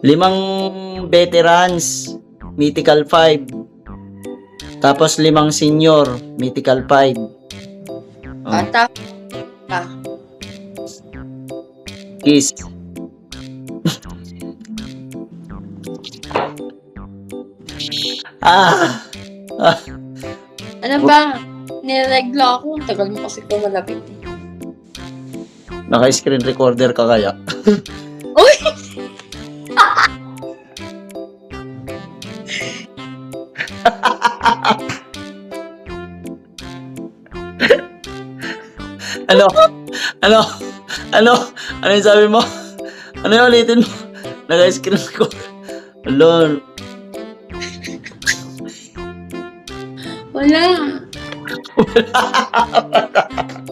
5 veterans, Mythical 5. Tapos 5 senior, Mythical 5. Bata. Kiss. ah! Ano ba? Niregla ako. Tagal mo kasi ko malapit. Naka-screen recorder ka kaya? Uy! Ano? Ano? Ano? Ano yung sabi mo? Ano yung ulitin mo? Naka-screen recorder. Hello. Wala. Wala.